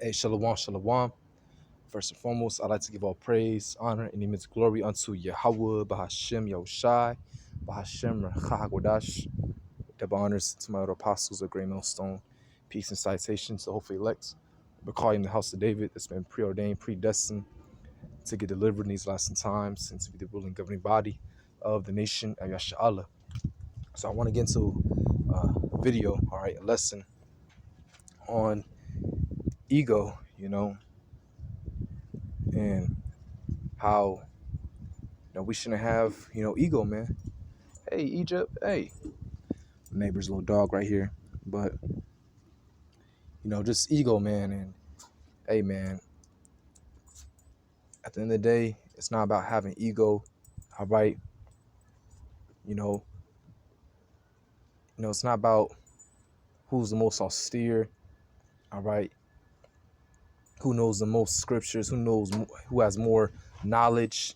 Hey, shalom, shalom. First and foremost, I'd like to give all praise, honor, and immense glory unto Yahweh, Bahashem, Yahushai, Bahashem, Rachahagwadash. Double honors to my other apostles of Great Millstone. Peace and citations to hopefully elect. We're calling the house of David that's been preordained, predestined to get delivered in these last times and to be the ruling governing body of the nation of Yasha'Allah. So I want to get into a video, all right, a lesson on ego, and how we shouldn't have ego, man. Hey, Egypt, hey, neighbor's little dog right here. But just ego, man. And hey, man, at the end of the day, it's not about having ego. All right, it's not about who's the most austere. All right, who knows the most scriptures, who has more knowledge.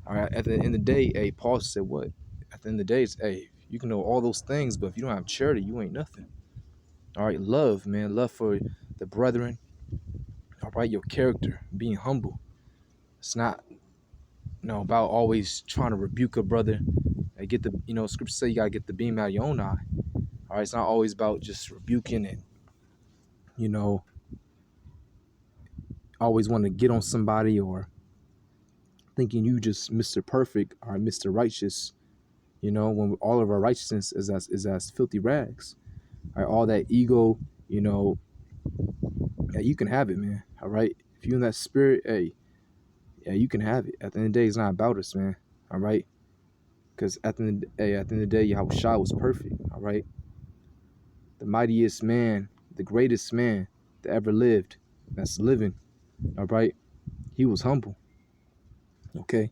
All right, at the end of the day, hey, Paul said what? At the end of the day, it's, hey, you can know all those things, but if you don't have charity, you ain't nothing. All right, love, man, love for the brethren. All right, your character, being humble. It's not, about always trying to rebuke a brother. And get the, scripture say you gotta get the beam out of your own eye. All right, it's not always about just rebuking and, always want to get on somebody or thinking you just Mr. Perfect or Mr. Righteous. When all of our righteousness is as filthy rags. All right, all that ego, yeah, you can have it, man. All right, if you in that spirit, hey, yeah, you can have it. At the end of the day, it's not about us, man. All right, because at the end of the day, Yahushua was perfect. All right, the mightiest man, the greatest man that ever lived, that's living. All right, he was humble. Okay,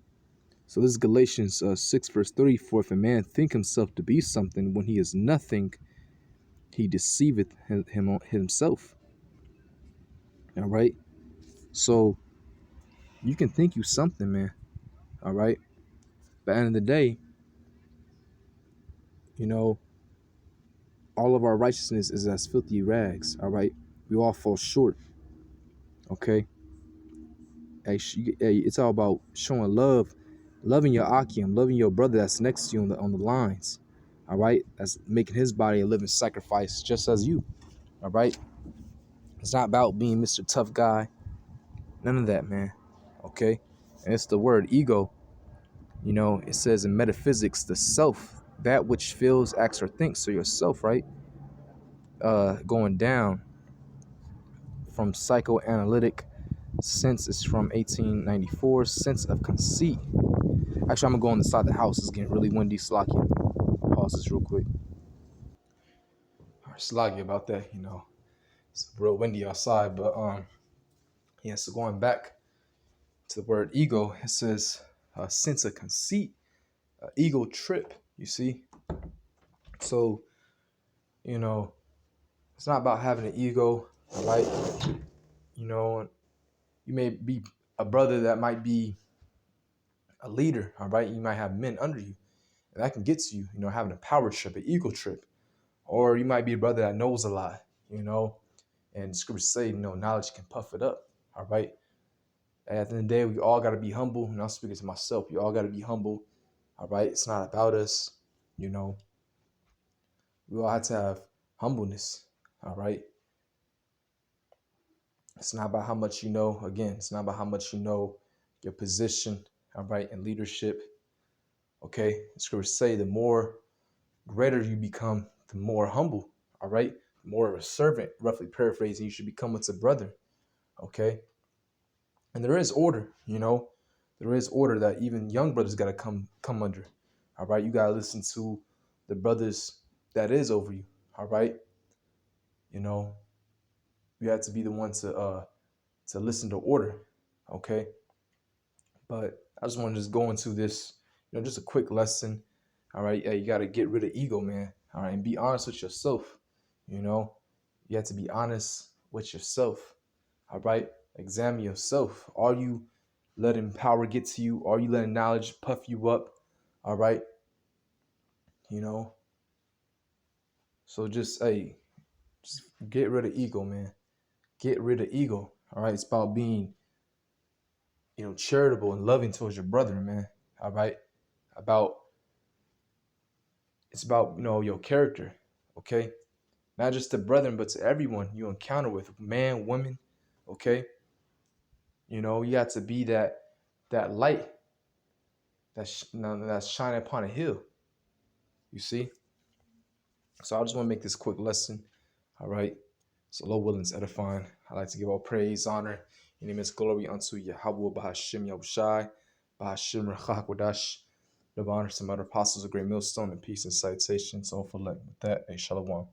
so this is Galatians 6 verse 3. For if a man think himself to be something when he is nothing, he deceiveth himself. All right, so you can think you something, man. All right, but at the end of the day, all of our righteousness is as filthy rags. All right, we all fall short. Okay, hey, it's all about showing love, loving your Akim, loving your brother that's next to you on the lines. All right, that's making his body a living sacrifice just as you. All right, it's not about being Mr. Tough Guy. None of that, man. Okay, and it's the word ego. It says in metaphysics, the self, that which feels, acts, or thinks. So yourself, right? Going down from psychoanalytic sense is from 1894. Sense of conceit. Actually, I'm gonna go on the side of the house. It's getting really windy. Slacky. Pause this real quick. All right, slacky about that. It's real windy outside. But yeah. So going back to the word ego, it says sense of conceit, ego trip. You see. So it's not about having an ego, all right? You may be a brother that might be a leader, all right? You might have men under you, and that can get to you, having a power trip, an ego trip. Or you might be a brother that knows a lot, and scriptures say, knowledge can puff it up, all right? And at the end of the day, we all got to be humble, and I'm speaking to myself. You all got to be humble, all right? It's not about us, We all have to have humbleness, all right? It's not about how much you know. Again, it's not about how much you know your position, all right, in leadership. Okay, the scriptures say the more greater you become, the more humble, all right, the more of a servant, roughly paraphrasing, you should become with a brother. Okay, and there is order, there is order that even young brothers got to come under. All right, you got to listen to the brothers that is over you. All right, you have to be the one to listen to order. Okay. But I just want to just go into this, just a quick lesson. All right. Yeah, you got to get rid of ego, man. All right. And be honest with yourself. You have to be honest with yourself. All right. Examine yourself. Are you letting power get to you? Are you letting knowledge puff you up? All right. So just get rid of ego, man. Get rid of ego. All right. It's about being, charitable and loving towards your brother, man. All right. About It's about, your character. Okay. Not just to brethren, but to everyone you encounter with, man, woman. Okay. You got to be that light that's shining upon a hill. You see. So I just want to make this quick lesson. All right. So low will is edifying. I like to give all praise, honor, and immense glory unto Yahweh Bahashim Yahushai, Bahashim Rachak the honor some other apostles, a great millstone, and peace and citation. So for with that, a shalom.